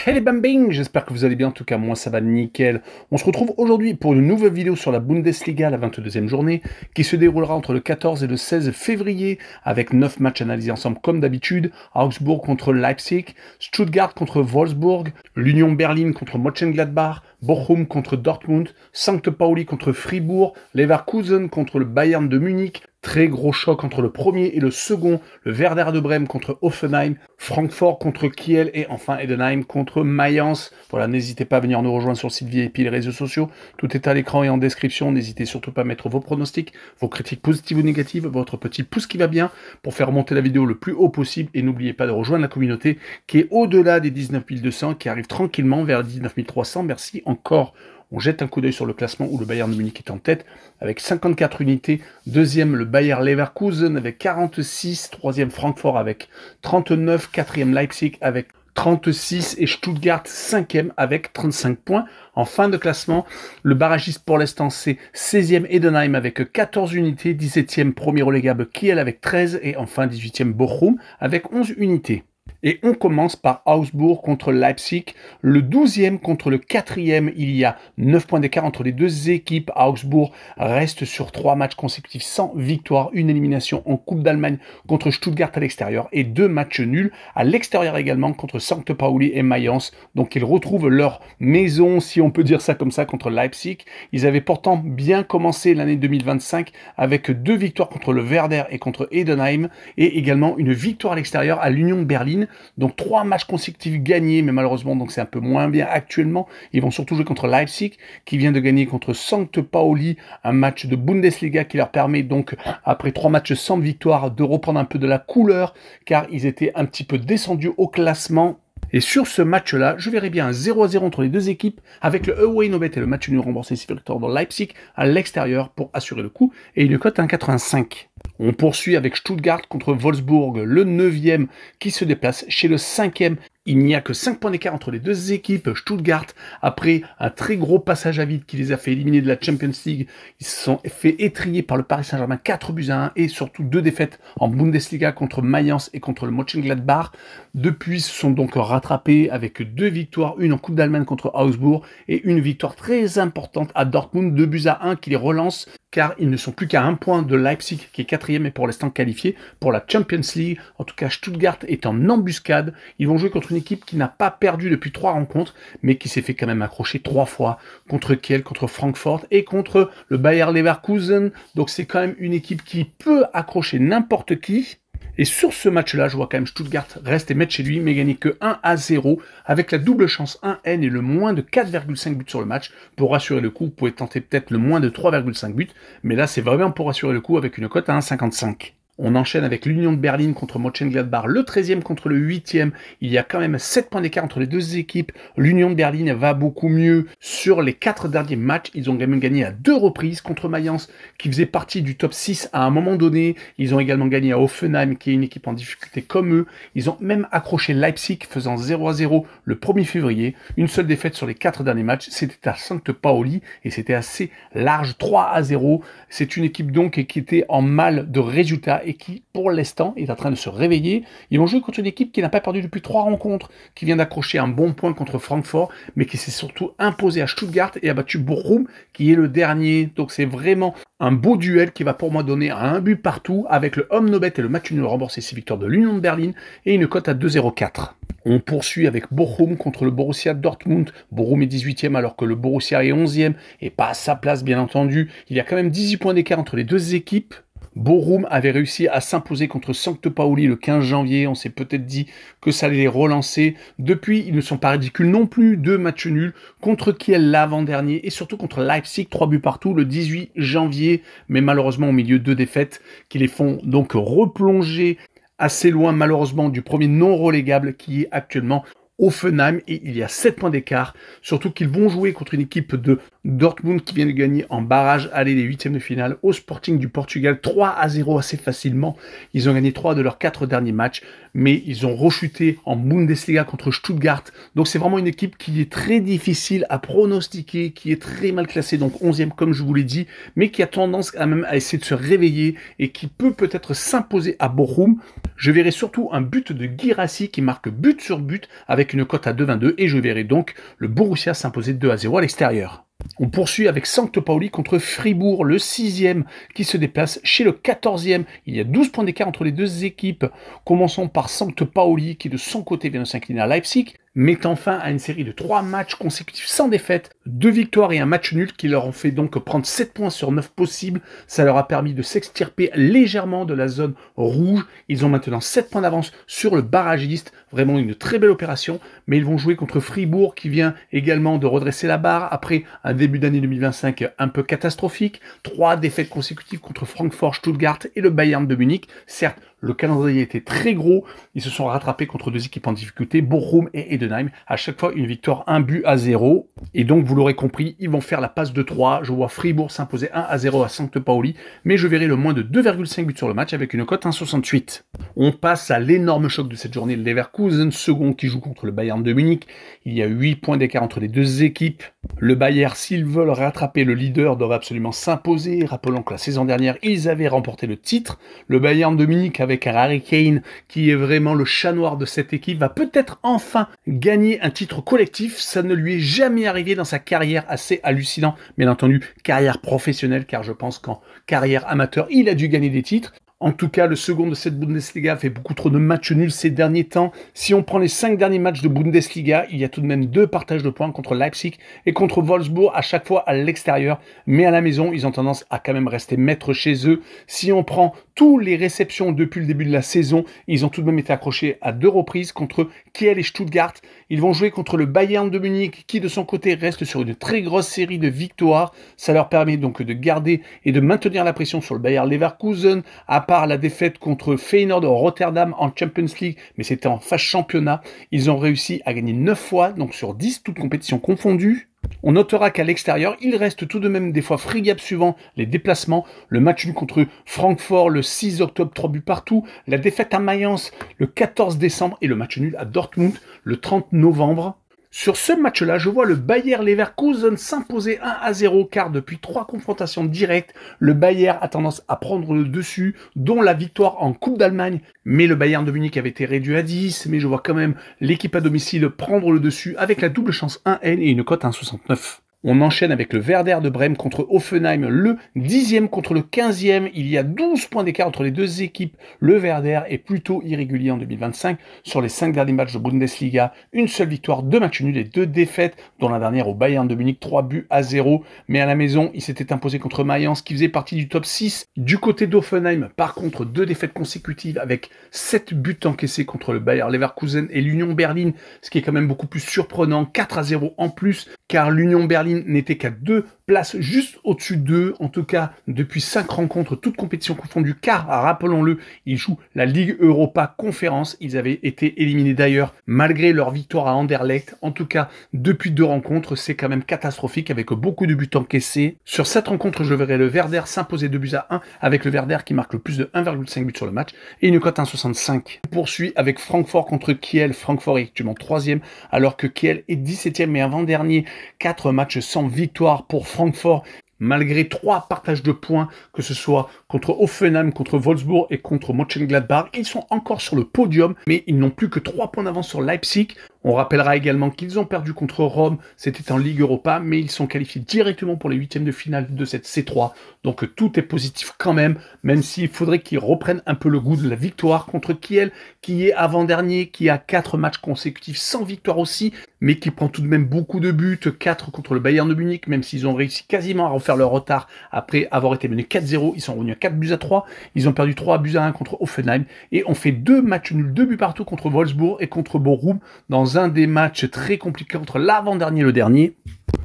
Hey les bambing, j'espère que vous allez bien, en tout cas moi ça va nickel. On se retrouve aujourd'hui pour une nouvelle vidéo sur la Bundesliga, la 22e journée, qui se déroulera entre le 14 et le 16 février, avec 9 matchs analysés ensemble comme d'habitude. Augsbourg contre Leipzig, Stuttgart contre Wolfsburg, l'Union Berlin contre Mönchengladbach, Bochum contre Dortmund, St. Pauli contre Fribourg, Leverkusen contre le Bayern de Munich. Très gros choc entre le premier et le second, le Werder de Brême contre Hoffenheim, Francfort contre Kiel et enfin Heidenheim contre Mayence. Voilà, n'hésitez pas à venir nous rejoindre sur le site VIP et les réseaux sociaux. Tout est à l'écran et en description. N'hésitez surtout pas à mettre vos pronostics, vos critiques positives ou négatives, votre petit pouce qui va bien pour faire monter la vidéo le plus haut possible. Et n'oubliez pas de rejoindre la communauté qui est au-delà des 19 200, qui arrive tranquillement vers les 19 300. Merci encore. On jette un coup d'œil sur le classement où le Bayern de Munich est en tête avec 54 unités. Deuxième, le Bayer Leverkusen avec 46. Troisième, Francfort avec 39. Quatrième, Leipzig avec 36 et Stuttgart 5e avec 35 points. En fin de classement, le barragiste pour l'instant c'est 16e Heidenheim avec 14 unités, 17e premier relégable Kiel avec 13 et enfin 18e Bochum avec 11 unités. Et on commence par Augsbourg contre Leipzig, le 12e contre le 4e. Il y a 9 points d'écart entre les deux équipes. Augsbourg reste sur 3 matchs consécutifs sans victoire, une élimination en Coupe d'Allemagne contre Stuttgart à l'extérieur et 2 matchs nuls à l'extérieur également contre St. Pauli et Mayence. Donc ils retrouvent leur maison, si on peut dire ça comme ça, contre Leipzig. Ils avaient pourtant bien commencé l'année 2025 avec 2 victoires contre le Werder et contre Heidenheim et également une victoire à l'extérieur à l'Union Berlin. Donc 3 matchs consécutifs gagnés, mais malheureusement donc c'est un peu moins bien actuellement. Ils vont surtout jouer contre Leipzig, qui vient de gagner contre St. Pauli, un match de Bundesliga qui leur permet donc, après 3 matchs sans victoire, de reprendre un peu de la couleur, car ils étaient un petit peu descendus au classement. Et sur ce match-là, je verrai bien un 0-0 entre les deux équipes, avec le away no bet et le match nul remboursé si victoire dans Leipzig à l'extérieur pour assurer le coup, et une cote à 1,85. On poursuit avec Stuttgart contre Wolfsburg, le 9e qui se déplace chez le 5e. Il n'y a que 5 points d'écart entre les deux équipes. Stuttgart, après un très gros passage à vide qui les a fait éliminer de la Champions League, ils se sont fait étrier par le Paris Saint-Germain 4-1 et surtout 2 défaites en Bundesliga contre Mayence et contre le Mönchengladbach. Depuis, ils se sont donc rattrapés avec 2 victoires, une en Coupe d'Allemagne contre Augsbourg et une victoire très importante à Dortmund, 2-1 qui les relance, car ils ne sont plus qu'à 1 point de Leipzig qui est 4e et pour l'instant qualifié pour la Champions League. En tout cas, Stuttgart est en embuscade. Ils vont jouer contre une équipe qui n'a pas perdu depuis 3 rencontres, mais qui s'est fait quand même accrocher 3 fois contre Kiel, contre Francfort et contre le Bayer Leverkusen. Donc c'est quand même une équipe qui peut accrocher n'importe qui. Et sur ce match-là, je vois quand même Stuttgart rester mettre chez lui, mais gagner que 1-0, avec la double chance 1N et le moins de 4,5 buts sur le match. Pour rassurer le coup, vous pouvez tenter peut-être le moins de 3,5 buts, mais là c'est vraiment pour rassurer le coup avec une cote à 1,55. On enchaîne avec l'Union de Berlin contre Mönchengladbach, le 13e contre le 8e. Il y a quand même 7 points d'écart entre les deux équipes. L'Union de Berlin va beaucoup mieux sur les 4 derniers matchs. Ils ont quand même gagné à 2 reprises contre Mayence, qui faisait partie du top 6 à un moment donné. Ils ont également gagné à Hoffenheim, qui est une équipe en difficulté comme eux. Ils ont même accroché Leipzig, faisant 0-0 le 1er février. Une seule défaite sur les 4 derniers matchs, c'était à St. Pauli, et c'était assez large, 3-0. C'est une équipe donc qui était en mal de résultats, et qui, pour l'instant, est en train de se réveiller. Ils vont jouer contre une équipe qui n'a pas perdu depuis 3 rencontres, qui vient d'accrocher un bon point contre Francfort, mais qui s'est surtout imposé à Stuttgart et a battu Bochum, qui est le dernier. Donc c'est vraiment un beau duel qui va pour moi donner un but partout, avec le home no bet et le match nul remboursé 6 victoires de l'Union de Berlin, et une cote à 2,04. On poursuit avec Bochum contre le Borussia Dortmund. Bochum est 18e alors que le Borussia est 11e, et pas à sa place bien entendu. Il y a quand même 18 points d'écart entre les deux équipes. Bochum avait réussi à s'imposer contre St. Pauli le 15 janvier. On s'est peut-être dit que ça allait les relancer. Depuis, ils ne sont pas ridicules non plus. 2 matchs nuls contre Kiel l'avant-dernier et surtout contre Leipzig, 3 buts partout le 18 janvier. Mais malheureusement, au milieu, 2 défaites qui les font donc replonger assez loin malheureusement du premier non relégable qui est actuellement Hoffenheim, et il y a 7 points d'écart, surtout qu'ils vont jouer contre une équipe de Dortmund qui vient de gagner en barrage aller des 8e de finale au Sporting du Portugal 3-0 assez facilement. Ils ont gagné 3 de leurs 4 derniers matchs, mais ils ont rechuté en Bundesliga contre Stuttgart. Donc c'est vraiment une équipe qui est très difficile à pronostiquer, qui est très mal classée, donc 11e comme je vous l'ai dit, mais qui a tendance quand même à essayer de se réveiller et qui peut peut-être s'imposer à Bochum. Je verrai surtout un but de Guirassy qui marque but sur but avec avec une cote à 2,22 et je verrai donc le Borussia s'imposer 2-0 à l'extérieur. On poursuit avec St. Pauli contre Fribourg, le 6e qui se déplace chez le 14e. Il y a 12 points d'écart entre les deux équipes. Commençons par St. Pauli qui de son côté vient de s'incliner à Leipzig, mettant fin à une série de 3 matchs consécutifs sans défaite, 2 victoires et un match nul qui leur ont fait donc prendre 7 points sur 9 possibles. Ça leur a permis de s'extirper légèrement de la zone rouge. Ils ont maintenant 7 points d'avance sur le barragiste. Vraiment une très belle opération, mais ils vont jouer contre Fribourg qui vient également de redresser la barre après un début d'année 2025 un peu catastrophique. 3 défaites consécutives contre Francfort, Stuttgart et le Bayern de Munich. Certes, le calendrier était très gros. Ils se sont rattrapés contre 2 équipes en difficulté, Bochum et Heidenheim. À chaque fois, une victoire, 1-0. Et donc, vous l'aurez compris, ils vont faire la passe de 3. Je vois Fribourg s'imposer 1-0 à St. Pauli, mais je verrai le moins de 2,5 buts sur le match avec une cote 1,68. On passe à l'énorme choc de cette journée, le Leverkusen, second qui joue contre le Bayern de Munich. Il y a 8 points d'écart entre les deux équipes. Le Bayern, s'ils veulent rattraper le leader, doivent absolument s'imposer. Rappelons que la saison dernière, ils avaient remporté le titre. Le Bayern de Munich, avec un Harry Kane, qui est vraiment le chat noir de cette équipe, va peut-être enfin gagner un titre collectif. Ça ne lui est jamais arrivé dans sa carrière, assez hallucinant. Bien entendu, carrière professionnelle, car je pense qu'en carrière amateur, il a dû gagner des titres. En tout cas, le second de cette Bundesliga fait beaucoup trop de matchs nuls ces derniers temps. Si on prend les 5 derniers matchs de Bundesliga, il y a tout de même 2 partages de points contre Leipzig et contre Wolfsburg, à chaque fois à l'extérieur. Mais à la maison, ils ont tendance à quand même rester maîtres chez eux. Si on prend toutes les réceptions depuis le début de la saison, ils ont tout de même été accrochés à 2 reprises contre Kiel et Stuttgart. Ils vont jouer contre le Bayern de Munich, qui de son côté reste sur une très grosse série de victoires. Ça leur permet donc de garder et de maintenir la pression sur le Bayer Leverkusen, à part la défaite contre Feyenoord Rotterdam en Champions League, mais c'était en phase championnat. Ils ont réussi à gagner 9 fois, donc sur 10, toutes compétitions confondues. On notera qu'à l'extérieur, il reste tout de même des fois friable suivant les déplacements. Le match nul contre Francfort le 6 octobre, 3 buts partout. La défaite à Mayence le 14 décembre et le match nul à Dortmund le 30 novembre. Sur ce match-là, je vois le Bayer Leverkusen s'imposer 1-0 car depuis 3 confrontations directes, le Bayer a tendance à prendre le dessus, dont la victoire en Coupe d'Allemagne. Mais le Bayern de Munich avait été réduit à 10, mais je vois quand même l'équipe à domicile prendre le dessus avec la double chance 1N et une cote 1,69. On enchaîne avec le Werder de Brême contre Hoffenheim, le 10e contre le 15e. Il y a 12 points d'écart entre les deux équipes. Le Werder est plutôt irrégulier en 2025. Sur les 5 derniers matchs de Bundesliga, une seule victoire, 2 matchs nuls et 2 défaites, dont la dernière au Bayern de Munich, 3-0. Mais à la maison, il s'était imposé contre Mayence, qui faisait partie du top 6. Du côté d'Hoffenheim, par contre, 2 défaites consécutives avec 7 buts encaissés contre le Bayer Leverkusen et l'Union Berlin, ce qui est quand même beaucoup plus surprenant, 4-0 en plus, car l'Union Berlin n'était qu'à 2 places juste au-dessus d'eux, en tout cas depuis 5 rencontres, toutes compétitions confondues, car, rappelons-le, ils jouent la Ligue Europa Conférence. Ils avaient été éliminés d'ailleurs, malgré leur victoire à Anderlecht. En tout cas, depuis 2 rencontres, c'est quand même catastrophique, avec beaucoup de buts encaissés. Sur cette rencontre, je verrai le Werder s'imposer 2-1, avec le Werder qui marque le plus de 1,5 buts sur le match, et une cote 1,65. On poursuit avec Francfort contre Kiel. Francfort est actuellement 3e, alors que Kiel est 17e, mais avant-dernier. 4 matchs sans victoire pour Francfort, malgré 3 partages de points, que ce soit contre Hoffenheim, contre Wolfsburg et contre Mönchengladbach. Ils sont encore sur le podium, mais ils n'ont plus que 3 points d'avance sur Leipzig. On rappellera également qu'ils ont perdu contre Rome, c'était en Ligue Europa, mais ils sont qualifiés directement pour les 8e de finale de cette C3. Donc tout est positif quand même s'il faudrait qu'ils reprennent un peu le goût de la victoire contre Kiel, qui est avant-dernier, qui a 4 matchs consécutifs sans victoire aussi, mais qui prend tout de même beaucoup de buts, 4 contre le Bayern de Munich, même s'ils ont réussi quasiment à refaire leur retard après avoir été menés 4-0, ils sont revenus à 4-3, ils ont perdu 3-1 contre Hoffenheim, et on fait 2 matchs nuls, 2 buts partout contre Wolfsburg et contre Bochum, dans un des matchs très compliqués entre l'avant-dernier et le dernier.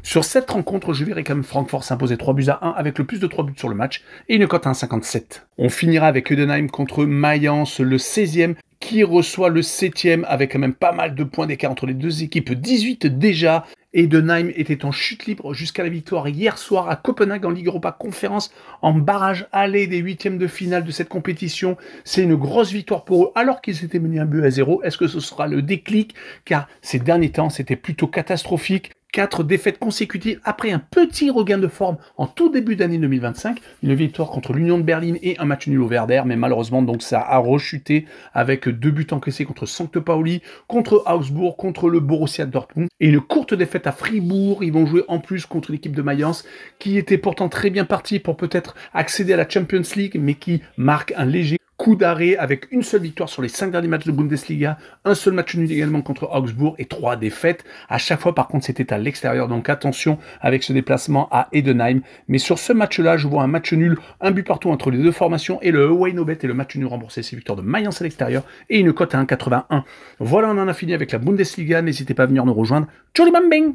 Sur cette rencontre, je verrai quand même Francfort s'imposer 3-1 avec le plus de 3 buts sur le match et une cote à 1,57. On finira avec Heidenheim contre Mayence, le 16e, qui reçoit le 7e avec quand même pas mal de points d'écart entre les deux équipes, 18 déjà. Heidenheim était en chute libre jusqu'à la victoire hier soir à Copenhague en Ligue Europa Conférence en barrage aller des 8e de finale de cette compétition. C'est une grosse victoire pour eux alors qu'ils s'étaient menés 1-0. Est-ce que ce sera le déclic? Car ces derniers temps, c'était plutôt catastrophique. 4 défaites consécutives après un petit regain de forme en tout début d'année 2025. Une victoire contre l'Union de Berlin et un match nul au Werder, mais malheureusement donc ça a rechuté avec 2 buts encaissés contre Sancte Pauli, contre Augsbourg, contre le Borussia Dortmund et une courte défaite à Fribourg. Ils vont jouer en plus contre l'équipe de Mayence qui était pourtant très bien partie pour peut-être accéder à la Champions League, mais qui marque un léger coup d'arrêt avec une seule victoire sur les 5 derniers matchs de Bundesliga, un seul match nul également contre Augsbourg et 3 défaites. À chaque fois, par contre, c'était à l'extérieur, donc attention avec ce déplacement à Heidenheim. Mais sur ce match-là, je vois un match nul, un but partout entre les deux formations et le away no bet et le match nul remboursé, c'est victoire de Mayence à l'extérieur et une cote à 1,81. Voilà, on en a fini avec la Bundesliga. N'hésitez pas à venir nous rejoindre. Tchou les bambing!